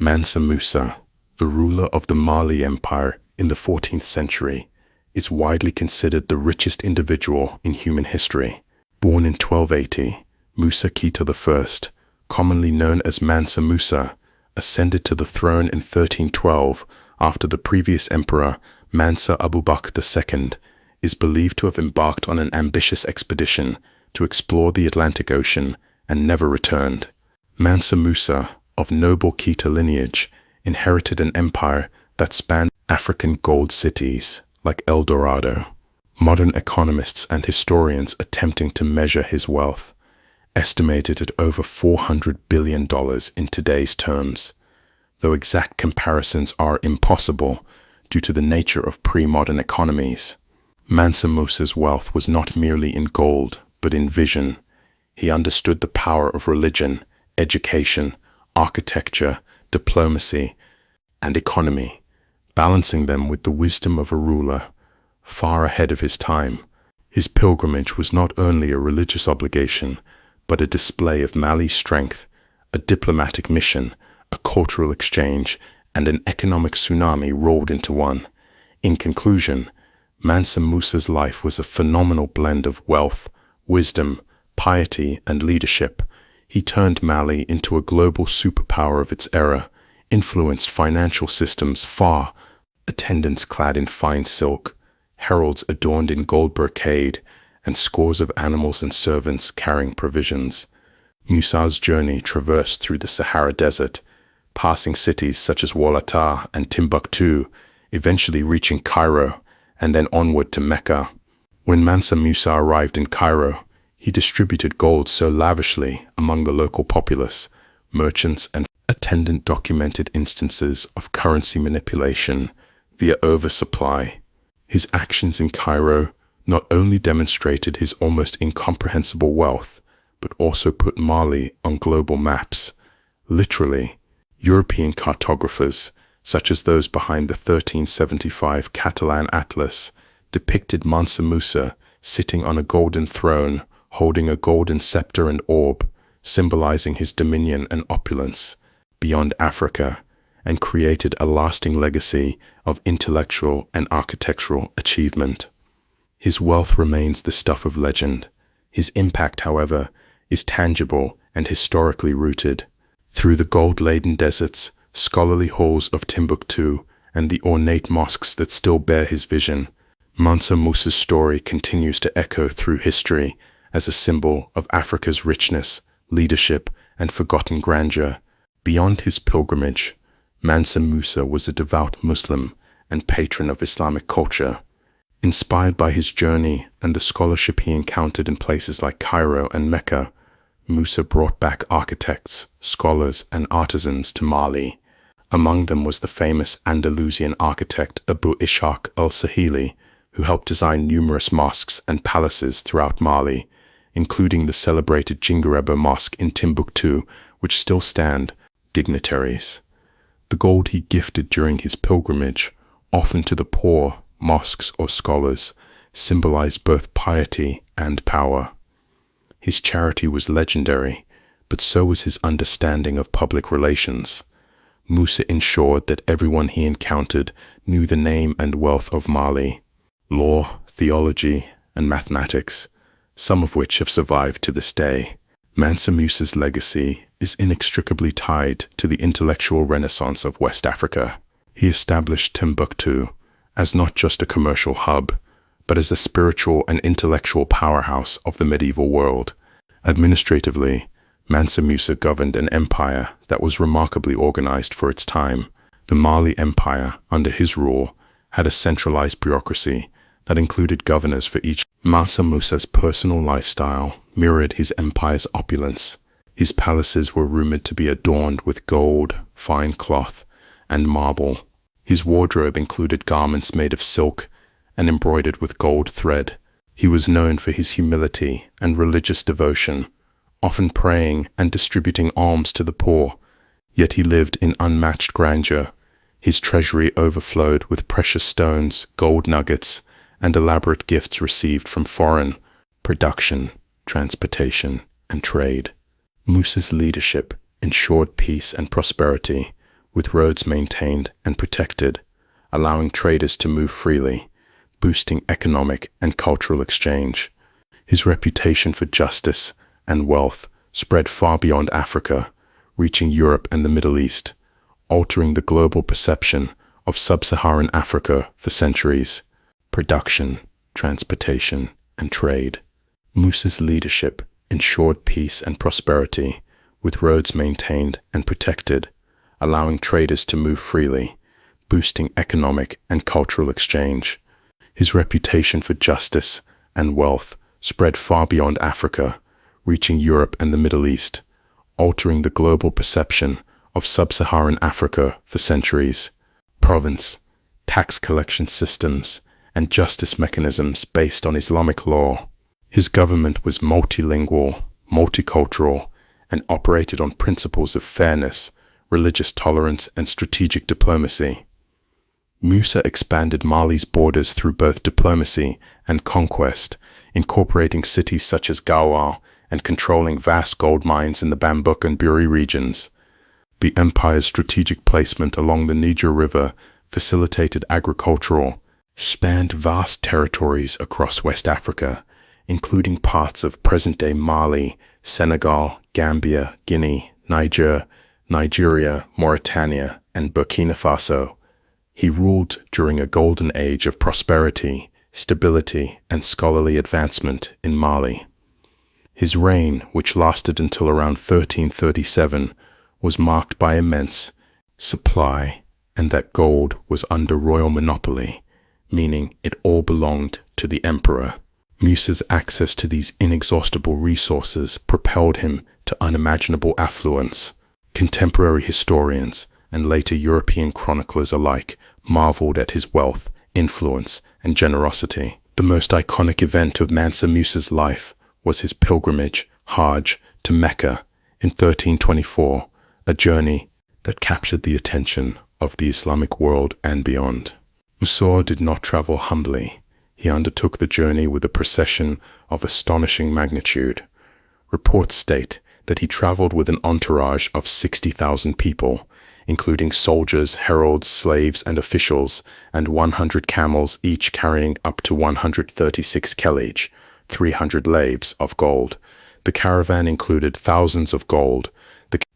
Mansa Musa, the ruler of the Mali Empire in the 14th century, is widely considered the richest individual in human history. Born in 1280, Musa Keita I, commonly known as Mansa Musa, ascended to the throne in 1312 after the previous emperor, Mansa Abubakr II, is believed to have embarked on an ambitious expedition to explore the Atlantic Ocean and never returned. Mansa Musa, of noble Keita lineage, inherited an empire that spanned African gold cities like El Dorado. Modern economists and historians attempting to measure his wealth estimated at over $400 billion in today's terms, though exact comparisons are impossible due to the nature of pre-modern economies. Mansa Musa's wealth was not merely in gold, but in vision. He understood the power of religion, education, architecture, diplomacy, and economy, balancing them with the wisdom of a ruler far ahead of his time. His pilgrimage was not only a religious obligation, but a display of Mali's strength, a diplomatic mission, a cultural exchange, and an economic tsunami rolled into one. In conclusion, Mansa Musa's life was a phenomenal blend of wealth, wisdom, piety, and leadership. He turned Mali into a global superpower of its era, influenced financial systems far, attendants clad in fine silk, heralds adorned in gold brocade, and scores of animals and servants carrying provisions. Musa's journey traversed through the Sahara Desert, passing cities such as Ouattara and Timbuktu, eventually reaching Cairo, and then onward to Mecca. When Mansa Musa arrived in Cairo, he distributed gold so lavishly among the local populace, merchants and attendants documented instances of currency manipulation via oversupply. His actions in Cairo not only demonstrated his almost incomprehensible wealth, but also put Mali on global maps. Literally, European cartographers, such as those behind the 1375 Catalan Atlas, depicted Mansa Musa sitting on a golden throne, holding a golden scepter and orb, symbolizing his dominion and opulence beyond Africa, and created a lasting legacy of intellectual and architectural achievement. His wealth remains the stuff of legend. His impact, however, is tangible and historically rooted. Through the gold-laden deserts, scholarly halls of Timbuktu, and the ornate mosques that still bear his vision, Mansa Musa's story continues to echo through history as a symbol of Africa's richness, leadership, and forgotten grandeur. Beyond his pilgrimage, Mansa Musa was a devout Muslim and patron of Islamic culture. Inspired by his journey and the scholarship he encountered in places like Cairo and Mecca, Musa brought back architects, scholars, and artisans to Mali. Among them was the famous Andalusian architect Abu Ishaq al-Sahili, who helped design numerous mosques and palaces throughout Mali, including the celebrated Jingareba Mosque in Timbuktu, which still stand dignitaries. The gold he gifted during his pilgrimage, often to the poor, mosques, or scholars, symbolized both piety and power. His charity was legendary, but so was his understanding of public relations. Musa ensured that everyone he encountered knew the name and wealth of Mali, law, theology, and mathematics, some of which have survived to this day. Mansa Musa's legacy is inextricably tied to the intellectual renaissance of West Africa. He established Timbuktu as not just a commercial hub, but as a spiritual and intellectual powerhouse of the medieval world. Administratively, Mansa Musa governed an empire that was remarkably organized for its time. The Mali Empire, under his rule, had a centralized bureaucracy that included governors for each. Mansa Musa's personal lifestyle mirrored his empire's opulence. His palaces were rumored to be adorned with gold, fine cloth, and marble. His wardrobe included garments made of silk and embroidered with gold thread. He was known for his humility and religious devotion, often praying and distributing alms to the poor, yet he lived in unmatched grandeur. His treasury overflowed with precious stones, gold nuggets, and elaborate gifts received from foreign production, transportation, and trade. Musa's leadership ensured peace and prosperity, with roads maintained and protected, allowing traders to move freely, boosting economic and cultural exchange. His reputation for justice and wealth spread far beyond Africa, reaching Europe and the Middle East, altering the global perception of sub-Saharan Africa for centuries. Production, transportation, and trade. Musa's leadership ensured peace and prosperity, with roads maintained and protected, allowing traders to move freely, boosting economic and cultural exchange. His reputation for justice and wealth spread far beyond Africa, reaching Europe and the Middle East, altering the global perception of sub-Saharan Africa for centuries. Province, tax collection systems, and justice mechanisms based on Islamic law. His government was multilingual, multicultural, and operated on principles of fairness, religious tolerance, and strategic diplomacy. Musa expanded Mali's borders through both diplomacy and conquest, incorporating cities such as Gaoual and controlling vast gold mines in the Bambouk and Buri regions. The empire's strategic placement along the Niger River facilitated agricultural, spanned vast territories across West Africa, including parts of present-day Mali, Senegal, Gambia, Guinea, Niger, Nigeria, Mauritania, and Burkina Faso. He ruled during a golden age of prosperity, stability, and scholarly advancement in Mali. His reign, which lasted until around 1337, was marked by immense supply, and that gold was under royal monopoly, meaning it all belonged to the emperor. Musa's access to these inexhaustible resources propelled him to unimaginable affluence. Contemporary historians and later European chroniclers alike marveled at his wealth, influence, and generosity. The most iconic event of Mansa Musa's life was his pilgrimage, Hajj, to Mecca in 1324, a journey that captured the attention of the Islamic world and beyond. Musa did not travel humbly. He undertook the journey with a procession of astonishing magnitude. Reports state that he traveled with an entourage of 60,000 people, including soldiers, heralds, slaves, and officials, and 100 camels, each carrying up to 136 kelij, 300 labs of gold. The caravan included thousands of gold,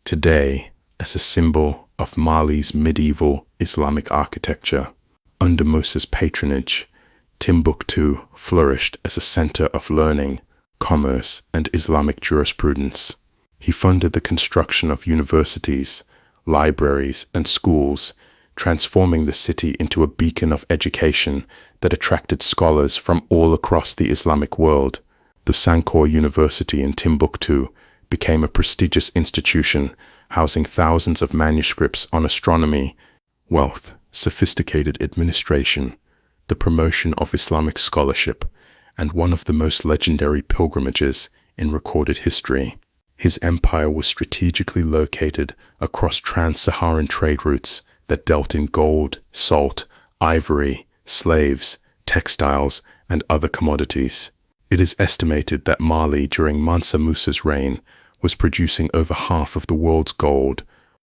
today as a symbol of Mali's medieval Islamic architecture. Under Musa's patronage, Timbuktu flourished as a center of learning, commerce, and Islamic jurisprudence. He funded the construction of universities, libraries, and schools, transforming the city into a beacon of education that attracted scholars from all across the Islamic world. The Sankore University in Timbuktu became a prestigious institution, housing thousands of manuscripts on astronomy, wealth, sophisticated administration, the promotion of Islamic scholarship, and one of the most legendary pilgrimages in recorded history. His empire was strategically located across trans-Saharan trade routes that dealt in gold, salt, ivory, slaves, textiles, and other commodities. It is estimated that Mali during Mansa Musa's reign was producing over half of the world's gold,